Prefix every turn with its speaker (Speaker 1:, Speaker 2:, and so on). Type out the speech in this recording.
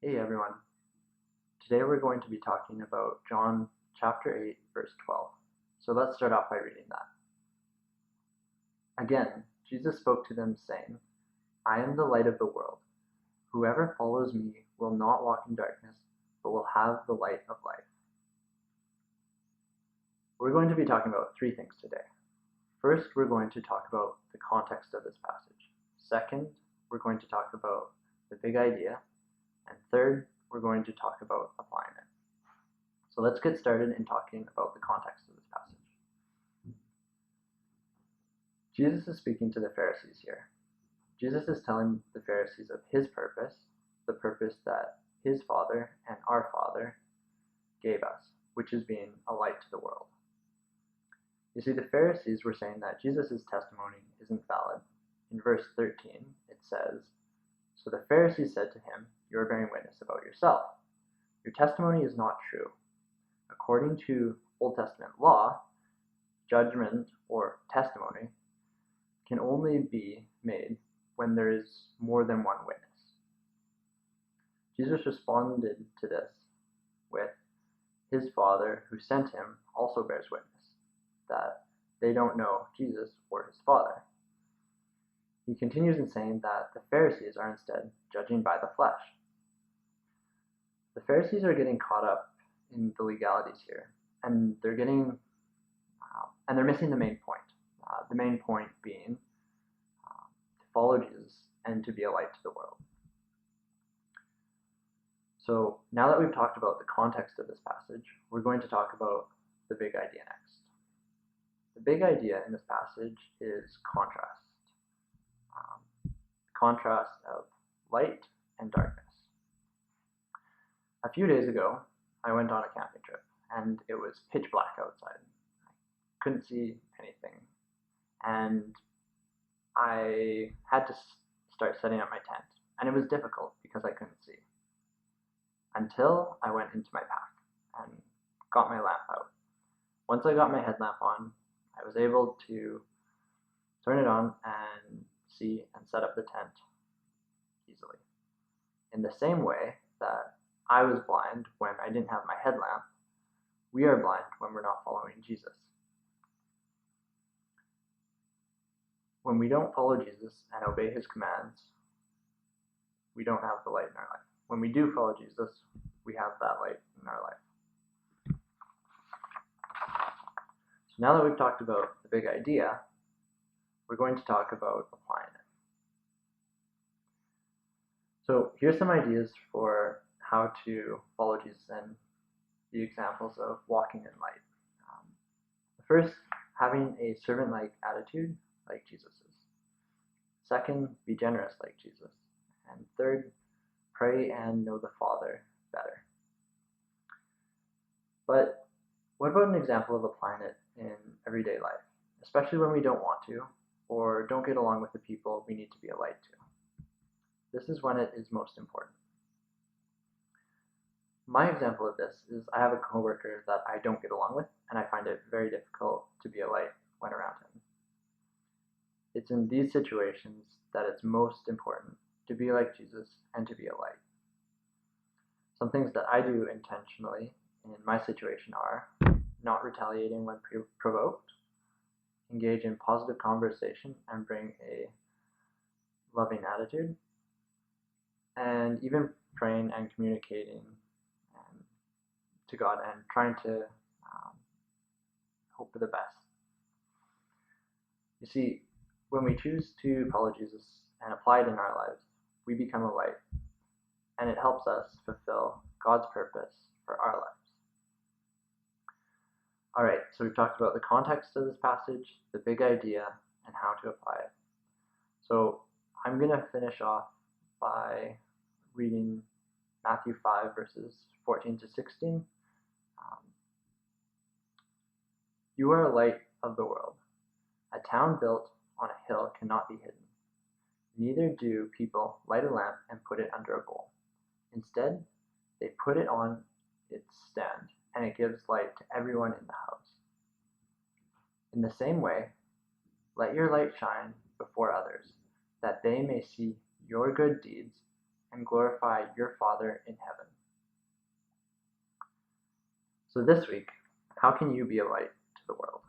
Speaker 1: Hey everyone, today we're going to be talking about John chapter 8, verse 12. So let's start off by reading that. Again, Jesus spoke to them, saying, I am the light of the world. Whoever follows me will not walk in darkness, but will have the light of life. We're going to be talking about three things today. First, we're going to talk about the context of this passage. Second, we're going to talk about the big idea. And third, we're going to talk about applying it. So let's get started in talking about the context of this passage. Jesus is speaking to the Pharisees here. Jesus is telling the Pharisees of his purpose, the purpose that his Father and our Father gave us, which is being a light to the world. You see, the Pharisees were saying that Jesus' testimony isn't valid. In verse 13, it says, So the Pharisees said to him, You are bearing witness about yourself. Your testimony is not true. According to Old Testament law, judgment or testimony can only be made when there is more than one witness. Jesus responded to this with, His Father who sent him also bears witness that they don't know Jesus or his Father. He continues in saying that the Pharisees are instead judging by the flesh. The Pharisees are getting caught up in the legalities here, and they're missing the main point. The main point being to follow Jesus and to be a light to the world. So now that we've talked about the context of this passage, we're going to talk about the big idea next. The big idea in this passage is contrast. Contrast of light and darkness. A few days ago, I went on a camping trip, and it was pitch black outside. I couldn't see anything, and I had to start setting up my tent, and it was difficult because I couldn't see. Until I went into my pack and got my lamp out. Once I got my headlamp on, I was able to turn it on and see and set up the tent easily. In the same way that I was blind when I didn't have my headlamp, we are blind when we're not following Jesus. When we don't follow Jesus and obey his commands, we don't have the light in our life. When we do follow Jesus, we have that light in our life. So now that we've talked about the big idea, we're going to talk about applying it. So here's some ideas for how to follow Jesus and the examples of walking in light. First, having a servant-like attitude like Jesus is. Second, be generous like Jesus. And third, pray and know the Father better. But what about an example of applying it in everyday life, especially when we don't want to or don't get along with the people we need to be a light to? This is when it is most important. My example of this is I have a coworker that I don't get along with, and I find it very difficult to be a light when around him. It's in these situations that it's most important to be like Jesus and to be a light. Some things that I do intentionally in my situation are not retaliating when provoked, engage in positive conversation and bring a loving attitude, and even praying and communicating to God and trying to hope for the best. You see, when we choose to follow Jesus and apply it in our lives, we become a light, and it helps us fulfill God's purpose for our lives. All right, so we've talked about the context of this passage, the big idea, and how to apply it. So I'm going to finish off by reading Matthew 5, verses 14 to 16. You are a light of the world. A town built on a hill cannot be hidden. Neither do people light a lamp and put it under a bowl. Instead, they put it on its stand, and it gives light to everyone in the house. In the same way, let your light shine before others, that they may see your good deeds and glorify your Father in heaven. So this week, how can you be a light to the world?